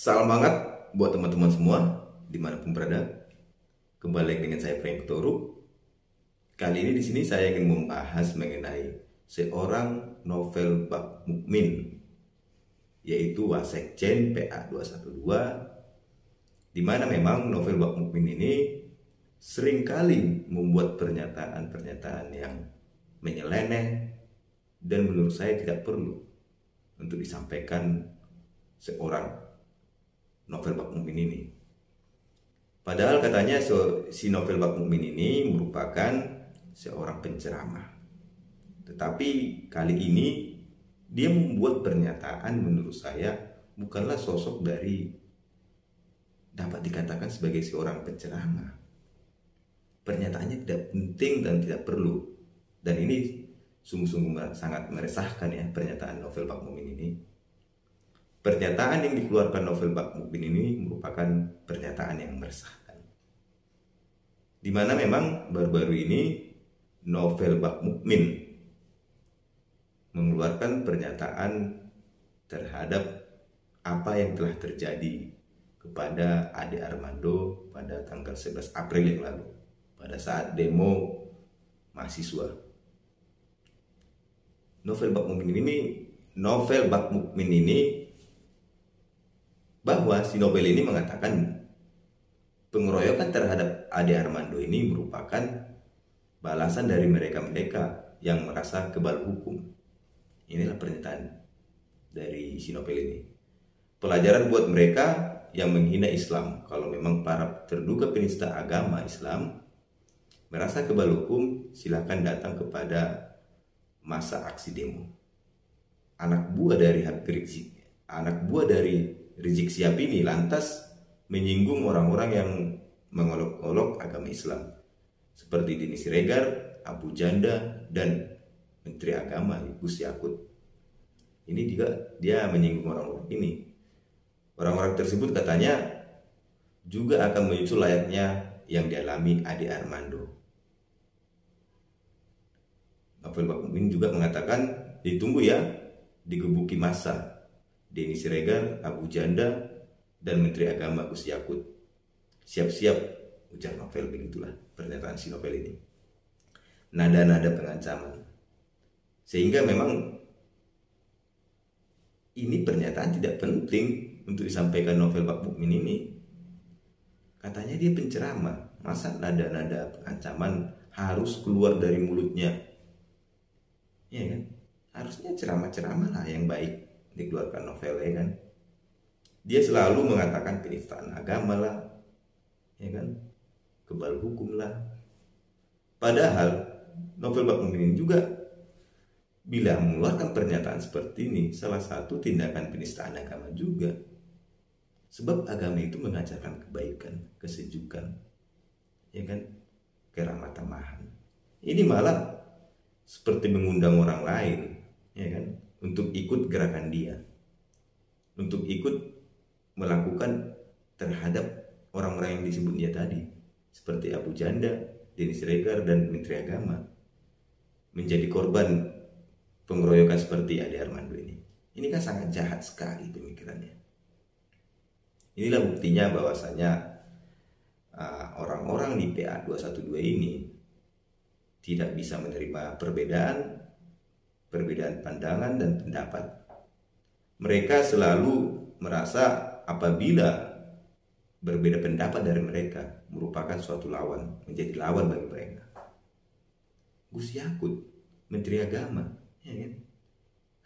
Salam hangat buat teman-teman semua dimanapun berada. Kembali dengan saya Frank Toru. Kali ini di sini saya ingin membahas mengenai seorang novel bak mukmin, yaitu Wasekjen PA 212, di mana memang novel bak mukmin ini seringkali membuat pernyataan-pernyataan yang menyeleneh dan menurut saya tidak perlu untuk disampaikan seorang novel bak mukmin ini. Padahal katanya si novel bak mukmin ini merupakan seorang penceramah. Tetapi kali ini dia membuat pernyataan menurut saya bukanlah sosok dari dapat dikatakan sebagai seorang penceramah. Pernyataannya tidak penting dan tidak perlu. Dan ini sungguh-sungguh sangat meresahkan ya, pernyataan novel bak mukmin ini. Pernyataan yang dikeluarkan novel bak mukmin ini merupakan pernyataan yang meresahkan. Di mana memang baru-baru ini novel bak mukmin mengeluarkan pernyataan terhadap apa yang telah terjadi kepada Ade Armando pada tanggal 11 April yang lalu pada saat demo mahasiswa. Novel bak mukmin ini bahwa si novel ini mengatakan pengeroyokan terhadap Ade Armando ini merupakan balasan dari mereka-mereka yang merasa kebal hukum. Inilah pernyataan dari si novel ini. Pelajaran buat mereka yang menghina Islam. Kalau memang para terduga penista agama Islam merasa kebal hukum, silakan datang kepada masa aksi demo. Anak buah dari Rizik Syihab ini lantas menyinggung orang-orang yang mengolok-olok agama Islam seperti Denny Siregar, Abu Janda, dan Menteri Agama Gus Yakut. Ini juga dia menyinggung orang-orang ini. Orang-orang tersebut katanya juga akan menyusul layaknya yang dialami Ade Armando. Novel bak mukmin juga mengatakan ditunggu ya, digebuki massa Denny Siregar, Abu Janda, dan Menteri Agama Gus Yakut. Siap-siap, ujar novel. Begitulah pernyataan si novel ini. Nada-nada pengancaman. Sehingga memang ini pernyataan tidak penting untuk disampaikan novel bak mukmin ini. Katanya dia penceramah. Masa nada-nada pengancaman harus keluar dari mulutnya? Ya kan? Harusnya ceramah-ceramah lah yang baik dikeluarkan novelnya kan. Dia selalu mengatakan penistaan agama lah, ya kan, kebal hukum lah. Padahal novel bak mukmin juga bila mengeluarkan pernyataan seperti ini salah satu tindakan penistaan agama juga. Sebab agama itu mengajarkan kebaikan, kesejukan, ya kan, keramah tamahan. Ini malah seperti mengundang orang lain, ya kan, untuk ikut gerakan dia, untuk ikut melakukan terhadap orang-orang yang disebut dia tadi, seperti Abu Janda, Denny Siregar, dan Menteri Agama, menjadi korban pengeroyokan seperti Ade Armando ini. Ini kan sangat jahat sekali pemikirannya. Inilah buktinya bahwasanya orang-orang di PA 212 ini tidak bisa menerima perbedaan pandangan dan pendapat. Mereka selalu merasa apabila berbeda pendapat dari mereka merupakan suatu lawan, menjadi lawan bagi mereka. Gus Yakut, Menteri Agama, ya kan?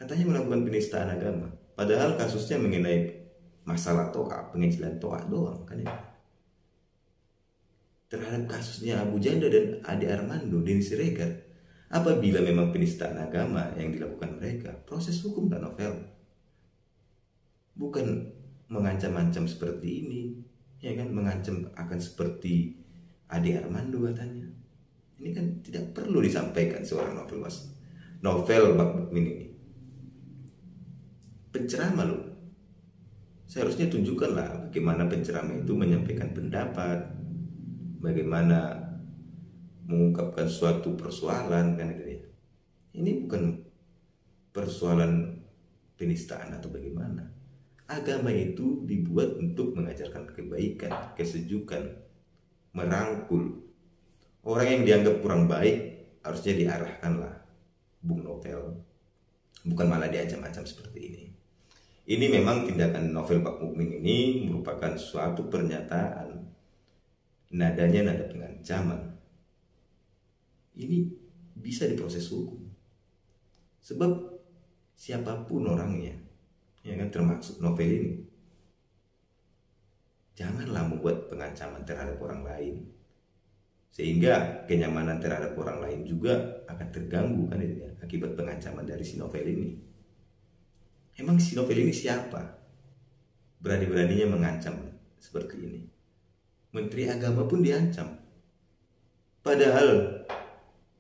Katanya melakukan penistaan agama, padahal kasusnya mengenai masalah toa, penginjilan toa doang kan ya. Terhadap kasusnya Abu Janda dan Ade Armando, Denny Siregar, apabila memang penistaan agama yang dilakukan mereka, proses hukum dan novel. Bukan mengancam-ancam seperti ini, ya kan, mengancam akan seperti Ade Armando katanya. Ini kan tidak perlu disampaikan seorang novel bak mukmin ini. Penceramah loh. Seharusnya tunjukkanlah bagaimana penceramah itu menyampaikan pendapat, bagaimana mengungkapkan suatu persoalan kan gitu ya. Ini bukan persoalan penistaan atau bagaimana. Agama itu dibuat untuk mengajarkan kebaikan, kesejukan, merangkul. Orang yang dianggap kurang baik harusnya diarahkanlah, Bung Novel. Bukan malah diancam-ancam seperti ini. Ini memang tindakan Novel Bak Mukmin ini merupakan suatu pernyataan, nadanya nada pengancaman. Ini bisa diproses hukum. Sebab siapapun orangnya, ya kan, termasuk Novel ini, janganlah membuat pengancaman terhadap orang lain, sehingga kenyamanan terhadap orang lain juga akan terganggu kan ya, akibat pengancaman dari si Novel ini. Emang si Novel ini siapa? Berani-beraninya mengancam seperti ini. Menteri Agama pun diancam. Padahal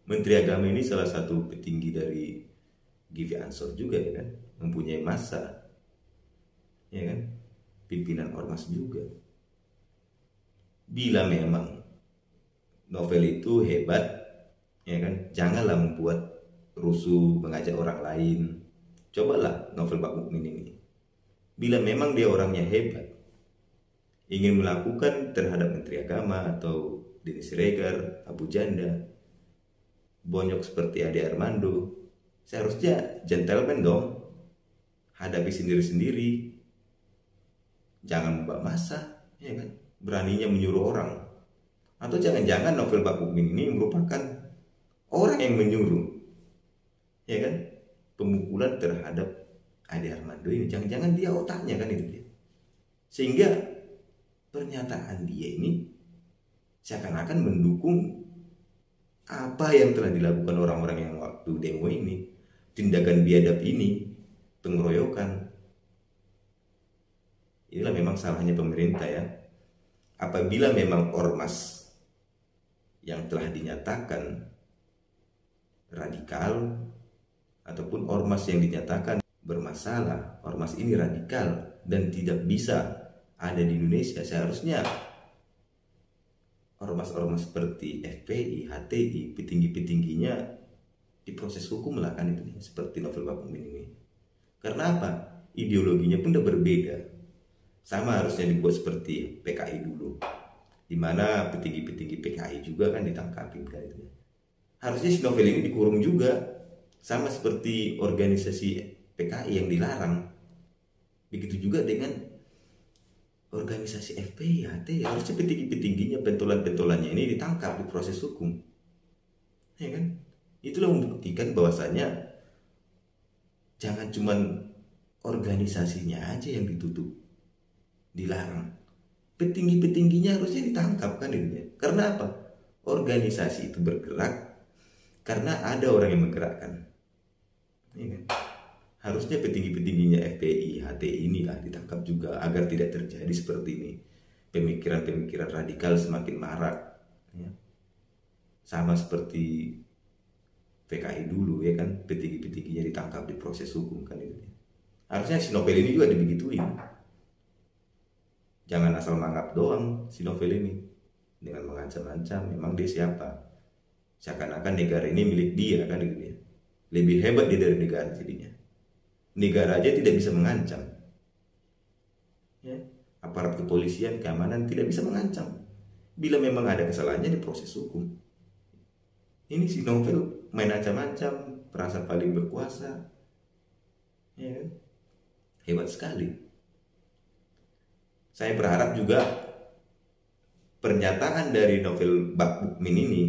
Menteri Agama ini salah satu petinggi dari GV Ansor juga, ya kan, mempunyai massa, ya kan, pimpinan ormas juga. Bila memang Novel itu hebat, ya kan, janganlah membuat rusuh, mengajak orang lain. Cobalah Novel Bak Mukmin ini, bila memang dia orangnya hebat, ingin melakukan terhadap Menteri Agama atau Denny Siregar, Abu Janda, bonyok seperti Ade Armando, seharusnya gentleman dong, hadapi sendiri-sendiri, jangan membawa massa, ya kan, beraninya menyuruh orang. Atau jangan-jangan Novel Bak Mukmin ini merupakan orang yang menyuruh, ya kan, pemukulan terhadap Ade Armando ini. Jangan-jangan dia otaknya, kan itu dia. Sehingga pernyataan dia ini seakan-akan mendukung apa yang telah dilakukan orang-orang yang waktu demo ini, tindakan biadab ini, pengeroyokan. Inilah memang salahnya pemerintah ya. Apabila memang ormas yang telah dinyatakan radikal ataupun ormas yang dinyatakan bermasalah, ormas ini radikal dan tidak bisa ada di Indonesia, seharusnya ormas-ormas seperti FPI, HTI, petinggi-petingginya diproses hukum lah, kan itu, seperti Novel Bak Mukmin ini. Karena apa? Ideologinya pun udah berbeda. Sama harusnya dibuat seperti PKI dulu, dimana petinggi-petinggi PKI juga kan ditangkapin, kan itu. Harusnya si Novel ini dikurung juga, sama seperti organisasi PKI yang dilarang. Begitu juga dengan organisasi FPI, HTI, harusnya petinggi-petingginya, pentolan-pentolannya ini ditangkap, diproses hukum, ya kan? Itulah membuktikan bahwasanya jangan cuman organisasinya aja yang ditutup, dilarang, petinggi-petingginya harusnya ditangkap, kan itu ya. Karena apa? Organisasi itu bergerak karena ada orang yang menggerakkan, ya kan? Harusnya petinggi-petingginya FPI, HTI inilah ditangkap juga agar tidak terjadi seperti ini. Pemikiran-pemikiran radikal semakin marak, ya. Sama seperti PKI dulu, ya kan, petinggi-petingginya ditangkap, diproses hukum, kan itu. Harusnya si Novel ini juga dibegituin. Jangan asal mangap doang si Novel ini dengan mengancam-ancam. Memang dia siapa? Seakan-akan negara ini milik dia, kan itu dia. Lebih hebat dia dari negara jadinya. Negara aja tidak bisa mengancam, ya. Aparat kepolisian, keamanan tidak bisa mengancam. Bila memang ada kesalahannya diproses hukum. Ini si Novel main ancam-ancam, perasa paling berkuasa, ya kan? Hebat sekali. Saya berharap juga pernyataan dari Novel Bak Mukmin ini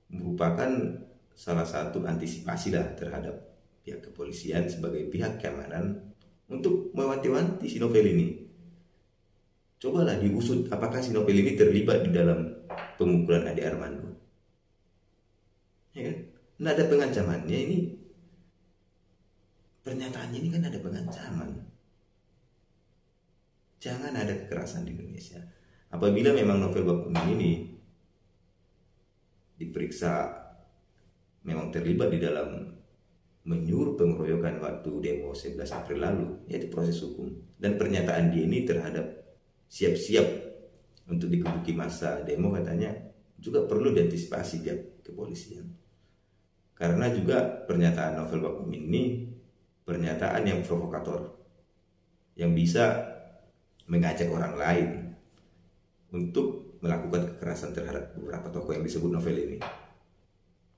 merupakan salah satu antisipasi lah terhadap pihak kepolisian sebagai pihak keamanan untuk mewanti-wanti si Novel ini. Cobalah diusut apakah si Novel ini terlibat di dalam pemukulan Ade Armando, ya kan? Nah, ada pengancamannya ini, pernyataannya ini kan ada pengancaman. Jangan ada kekerasan di Indonesia. Apabila memang Novel Bak Mukmin ini diperiksa memang terlibat di dalam menyuruh pengeroyokan waktu demo 11 April lalu, ya diproses hukum. Dan pernyataan dia ini terhadap siap-siap untuk dikebuki massa demo katanya juga perlu diantisipasi pihak kepolisian. Karena juga pernyataan Novel Bak Mukmin ini pernyataan yang provokator, yang bisa mengajak orang lain untuk melakukan kekerasan terhadap beberapa tokoh yang disebut novel ini.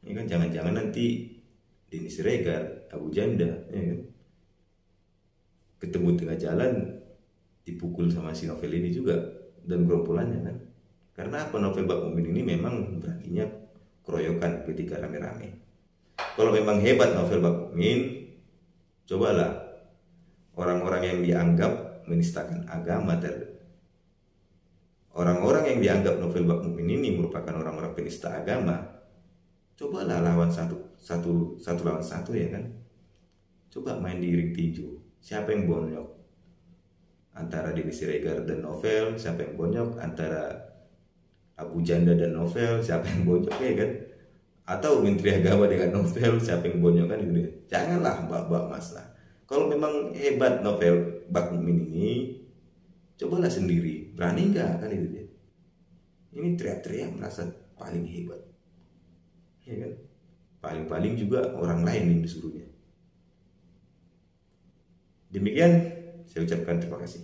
Ya kan, jangan-jangan nanti Denny Siregar, Abu Janda, ya kan, ketemu tengah jalan dipukul sama si novel ini juga dan gerombolannya kan. Karena apa, novel Bak Mukmin ini memang beraninya keroyokan ketika rame-rame. Kalau memang hebat novel Bak Mukmin, cobalah orang-orang yang dianggap menistakan agama, orang-orang yang dianggap novel Bak Mukmin ini merupakan orang-orang penista agama, cobalah lawan satu lawan satu, ya kan. Coba main di ring tinju, siapa yang bonyok antara Denny Siregar dan novel, siapa yang bonyok antara Abu Janda dan novel, siapa yang bonyok, ya kan. Atau Menteri Agama dengan novel, siapa yang bonyok, kan gitu. Janganlah mbak-mbak mas lah. Kalau memang hebat novel Bak Mukmin ini, cobalah sendiri, berani nggak, kan itu dia. Ini teriak-teriak merasa paling hebat, ya kan. Paling-paling juga orang lain yang disuruhnya. Demikian saya ucapkan terima kasih.